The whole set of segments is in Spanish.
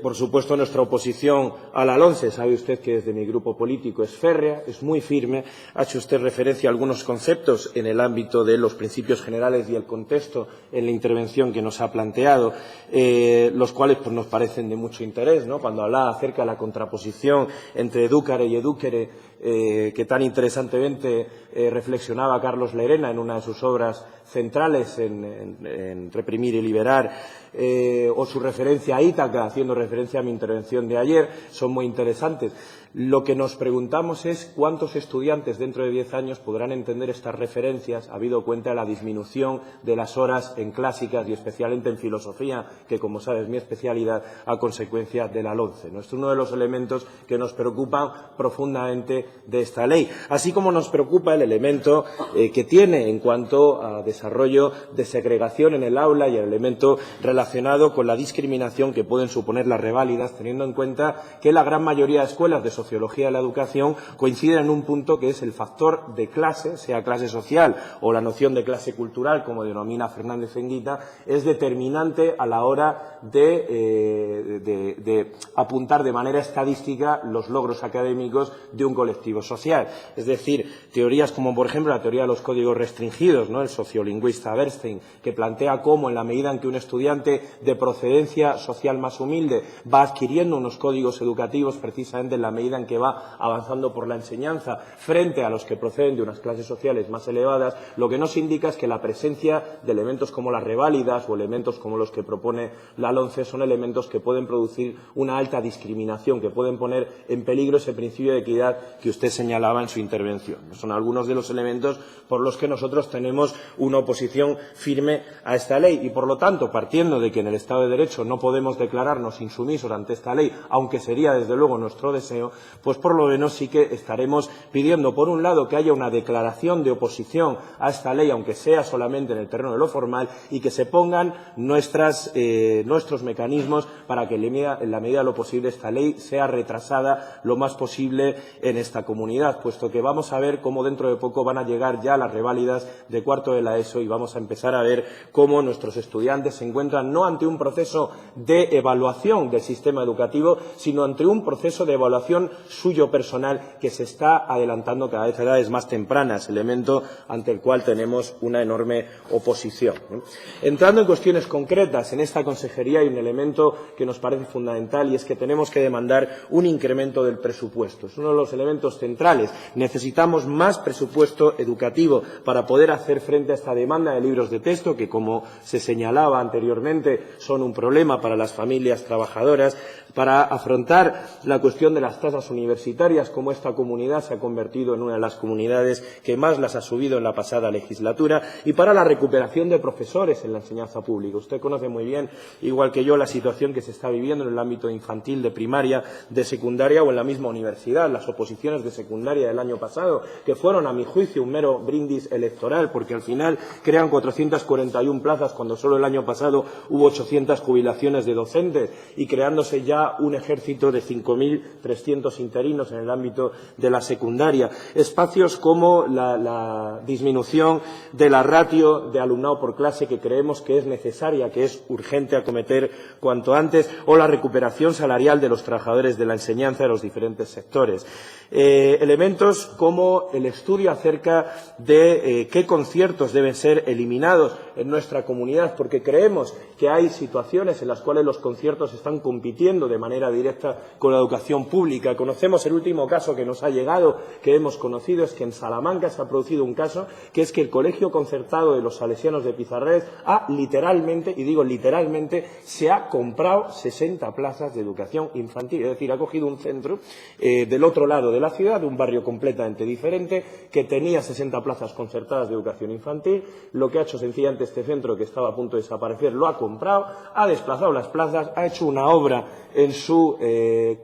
Por supuesto, nuestra oposición a la LOMCE, sabe usted que desde mi grupo político es férrea, es muy firme. Ha hecho usted referencia a algunos conceptos en el ámbito de los principios generales y el contexto en la intervención que nos ha planteado, los cuales pues, nos parecen de mucho interés, ¿no? Cuando hablaba acerca de la contraposición entre edúcare y edúquere, que tan interesantemente reflexionaba Carlos Lerena en una de sus obras centrales en Reprimir y Liberar, o su referencia a Ítaca, haciendo referencia a mi intervención de ayer, son muy interesantes. Lo que nos preguntamos es cuántos estudiantes dentro de 10 años podrán entender estas referencias, habido cuenta de la disminución de las horas en clásicas y especialmente en filosofía, que como sabes es mi especialidad, a consecuencia de la LOMCE. Es uno de los elementos que nos preocupan profundamente de esta ley, así como nos preocupa el elemento que tiene en cuanto a desarrollo de segregación en el aula y el elemento relacionado con la discriminación que pueden suponer las reválidas, teniendo en cuenta que la gran mayoría de escuelas de sociología de la educación coinciden en un punto que es el factor de clase, sea clase social o la noción de clase cultural, como denomina Fernández Enguita, es determinante a la hora de apuntar de manera estadística los logros académicos de un colectivo social. Es decir, teorías como, por ejemplo, la teoría de los códigos restringidos, ¿no?, el sociolingüista Bernstein, que plantea cómo, en la medida en que un estudiante de procedencia social más humilde va adquiriendo unos códigos educativos, precisamente en la medida en que va avanzando por la enseñanza frente a los que proceden de unas clases sociales más elevadas, lo que nos indica es que la presencia de elementos como las reválidas o elementos como los que propone la LOMCE son elementos que pueden producir una alta discriminación, que pueden poner en peligro ese principio de equidad que usted señalaba en su intervención. Son algunos de los elementos por los que nosotros tenemos una oposición firme a esta ley y, por lo tanto, partiendo de que en el Estado de Derecho no podemos declararnos insumisos ante esta ley, aunque sería desde luego nuestro deseo, pues por lo menos sí que estaremos pidiendo, por un lado, que haya una declaración de oposición a esta ley, aunque sea solamente en el terreno de lo formal, y que se pongan nuestros mecanismos para que en la medida de lo posible esta ley sea retrasada lo más posible en esta comunidad, puesto que vamos a ver cómo dentro de poco van a llegar ya las reválidas de cuarto de la ESO y vamos a empezar a ver cómo nuestros estudiantes se encuentran no ante un proceso de evaluación del sistema educativo, sino ante un proceso de evaluación suyo personal que se está adelantando cada vez a edades más tempranas, elemento ante el cual tenemos una enorme oposición. Entrando en cuestiones concretas, en esta consejería hay un elemento que nos parece fundamental y es que tenemos que demandar un incremento del presupuesto. Es uno de los elementos centrales. Necesitamos más presupuesto educativo para poder hacer frente a esta demanda de libros de texto que, como se señalaba anteriormente, son un problema para las familias trabajadoras, para afrontar la cuestión de las tasas universitarias, como esta comunidad se ha convertido en una de las comunidades que más las ha subido en la pasada legislatura, y para la recuperación de profesores en la enseñanza pública. Usted conoce muy bien, igual que yo, la situación que se está viviendo en el ámbito infantil, de primaria, de secundaria o en la misma universidad. Las oposiciones de secundaria del año pasado, que fueron, a mi juicio, un mero brindis electoral, porque al final crean 441 plazas cuando solo el año pasado hubo 800 jubilaciones de docentes y creándose ya un ejército de 5.300 interinos en el ámbito de la secundaria. Espacios como la disminución de la ratio de alumnado por clase, que creemos que es necesaria, que es urgente acometer cuanto antes, o la recuperación salarial de los trabajadores de la enseñanza de los diferentes sectores. Elementos como el estudio acerca de qué conciertos deben ser eliminados en nuestra comunidad, porque creemos que hay situaciones en las cuales los conciertos están compitiendo de manera directa con la educación pública. Conocemos el último caso que nos ha llegado, que hemos conocido, es que en Salamanca se ha producido un caso, que es que el Colegio Concertado de los Salesianos de Pizarreres ha literalmente, y digo literalmente, se ha comprado 60 plazas de educación infantil. Es decir, ha cogido un centro del otro lado de la ciudad, de un barrio completamente diferente, que tenía 60 plazas concertadas de educación infantil. Lo que ha hecho sencillamente este centro, que estaba a punto de desaparecer, lo ha comprado, ha desplazado las plazas, ha hecho una obra en su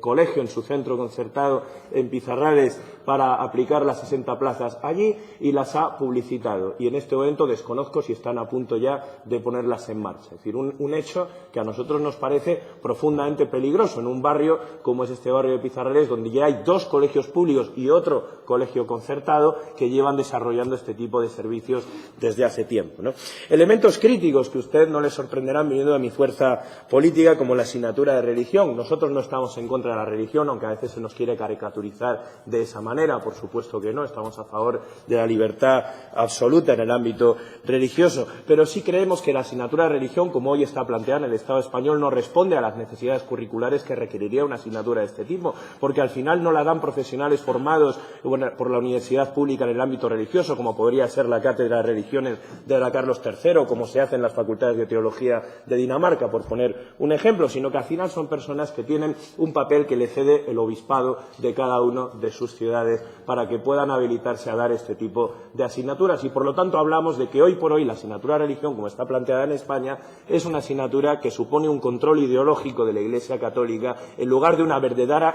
colegio, en su centro concertado en Pizarrales, para aplicar las 60 plazas allí y las ha publicitado. Y en este momento desconozco si están a punto ya de ponerlas en marcha. Es decir, un hecho que a nosotros nos parece profundamente peligroso en un barrio como es este barrio de Pizarrales, donde ya hay 2 colegios públicos y otro colegio concertado que llevan desarrollando este tipo de servicios desde hace tiempo, ¿no? Elementos críticos que a usted no le sorprenderán viniendo de mi fuerza política, como la asignatura de religión. Nosotros no estamos en contra de la religión, aunque a veces se nos quiere caricaturizar de esa manera. Por supuesto que no, estamos a favor de la libertad absoluta en el ámbito religioso, pero sí creemos que la asignatura de religión, como hoy está planteada en el Estado español, no responde a las necesidades curriculares que requeriría una asignatura de este tipo, porque al final no la dan profesionales formados por la universidad pública en el ámbito religioso, como podría ser la Cátedra de Religiones de la Carlos III, como se hace en las facultades de Teología de Dinamarca, por poner un ejemplo, sino que al final son personas que tienen un papel que le cede el obispado de cada uno de sus ciudades para que puedan habilitarse a dar este tipo de asignaturas. Y, por lo tanto, hablamos de que hoy por hoy la asignatura de religión, como está planteada en España, es una asignatura que supone un control ideológico de la Iglesia católica en lugar de una verdadera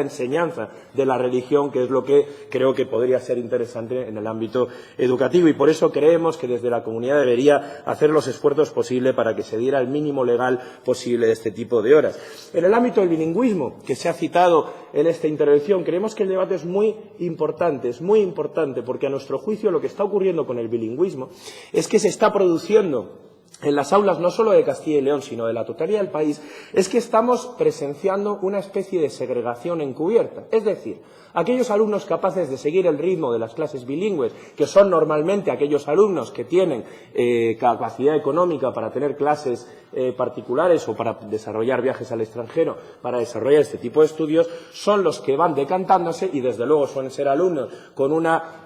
enseñanza de la religión, que es lo que creo que podría ser interesante en el ámbito educativo. Y por eso creemos que desde la comunidad debería hacer los esfuerzos posibles para que se diera el mínimo legal posible de este tipo de horas. En el ámbito del bilingüismo, que se ha citado en esta intervención, creemos que el debate es muy importante, porque a nuestro juicio lo que está ocurriendo con el bilingüismo es que se está produciendo en las aulas no solo de Castilla y León, sino de la totalidad del país, es que estamos presenciando una especie de segregación encubierta. Es decir, aquellos alumnos capaces de seguir el ritmo de las clases bilingües, que son normalmente aquellos alumnos que tienen capacidad económica para tener clases particulares o para desarrollar viajes al extranjero, para desarrollar este tipo de estudios, son los que van decantándose y, desde luego, suelen ser alumnos con una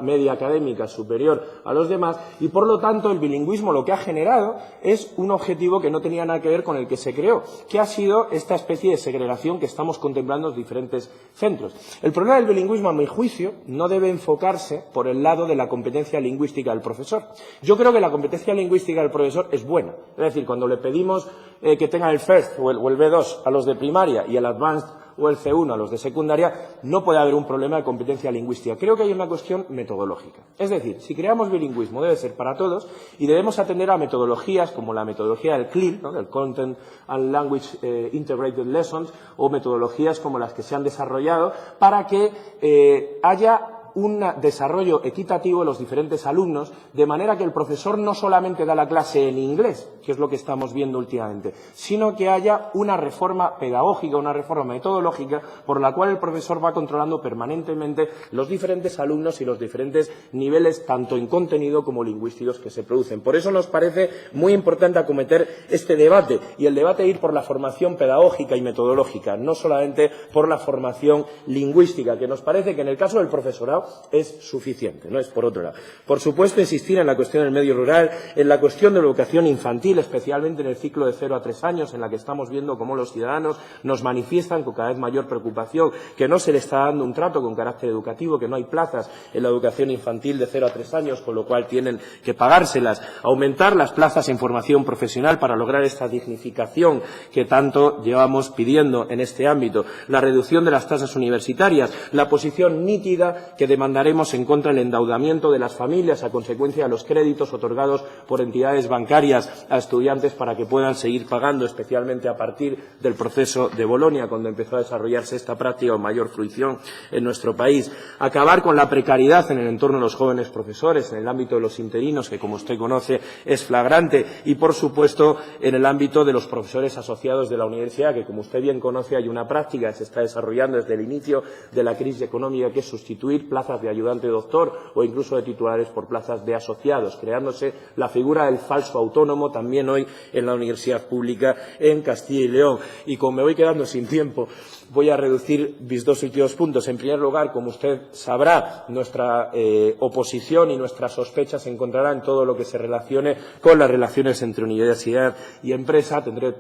media académica superior a los demás y, por lo tanto, el bilingüismo lo que ha generado es un objetivo que no tenía nada que ver con el que se creó, que ha sido esta especie de segregación que estamos contemplando en diferentes centros. El problema del bilingüismo, a mi juicio, no debe enfocarse por el lado de la competencia lingüística del profesor. Yo creo que la competencia lingüística del profesor es buena. Es decir, cuando le pedimos que tengan el FIRST o el B2 a los de primaria y el Advanced o el C1 a los de secundaria, no puede haber un problema de competencia lingüística. Creo que hay una cuestión metodológica. Es decir, si creamos bilingüismo debe ser para todos y debemos atender a metodologías como la metodología del CLIL, ¿no?, del Content and Language Integrated Lessons, o metodologías como las que se han desarrollado para que haya un desarrollo equitativo de los diferentes alumnos, de manera que el profesor no solamente da la clase en inglés, que es lo que estamos viendo últimamente, sino que haya una reforma pedagógica, una reforma metodológica, por la cual el profesor va controlando permanentemente los diferentes alumnos y los diferentes niveles, tanto en contenido como lingüísticos, que se producen. Por eso nos parece muy importante acometer este debate, y el debate ir por la formación pedagógica y metodológica, no solamente por la formación lingüística, que nos parece que en el caso del profesorado es suficiente, no es por otro lado. Por supuesto, insistir en la cuestión del medio rural, en la cuestión de la educación infantil, especialmente en el ciclo de 0 a 3 años, en la que estamos viendo cómo los ciudadanos nos manifiestan con cada vez mayor preocupación que no se le está dando un trato con carácter educativo, que no hay plazas en la educación infantil de 0 a 3 años, con lo cual tienen que pagárselas, aumentar las plazas en formación profesional para lograr esta dignificación que tanto llevamos pidiendo en este ámbito, la reducción de las tasas universitarias, la posición nítida que demandaremos en contra del endeudamiento de las familias a consecuencia de los créditos otorgados por entidades bancarias a estudiantes para que puedan seguir pagando, especialmente a partir del proceso de Bolonia, cuando empezó a desarrollarse esta práctica con mayor fruición en nuestro país. Acabar con la precariedad en el entorno de los jóvenes profesores, en el ámbito de los interinos, que, como usted conoce, es flagrante, y, por supuesto, en el ámbito de los profesores asociados de la universidad, que, como usted bien conoce, hay una práctica que se está desarrollando desde el inicio de la crisis económica, que es sustituir plazas de ayudante doctor o incluso de titulares por plazas de asociados, creándose la figura del falso autónomo también hoy en la universidad pública en Castilla y León. Y como me voy quedando sin tiempo, voy a reducir mis 2 últimos puntos. En primer lugar, como usted sabrá, nuestra oposición y nuestras sospechas se encontrarán en todo lo que se relacione con las relaciones entre universidad y empresa. Tendré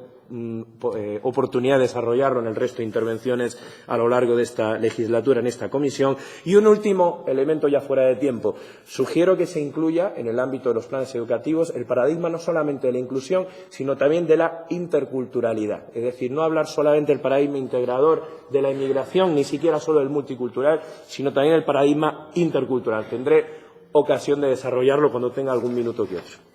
oportunidad de desarrollarlo en el resto de intervenciones a lo largo de esta legislatura en esta comisión. Y un último elemento ya fuera de tiempo. Sugiero que se incluya en el ámbito de los planes educativos el paradigma no solamente de la inclusión, sino también de la interculturalidad. Es decir, no hablar solamente del paradigma integrador de la inmigración, ni siquiera solo del multicultural, sino también el paradigma intercultural. Tendré ocasión de desarrollarlo cuando tenga algún minuto que otro.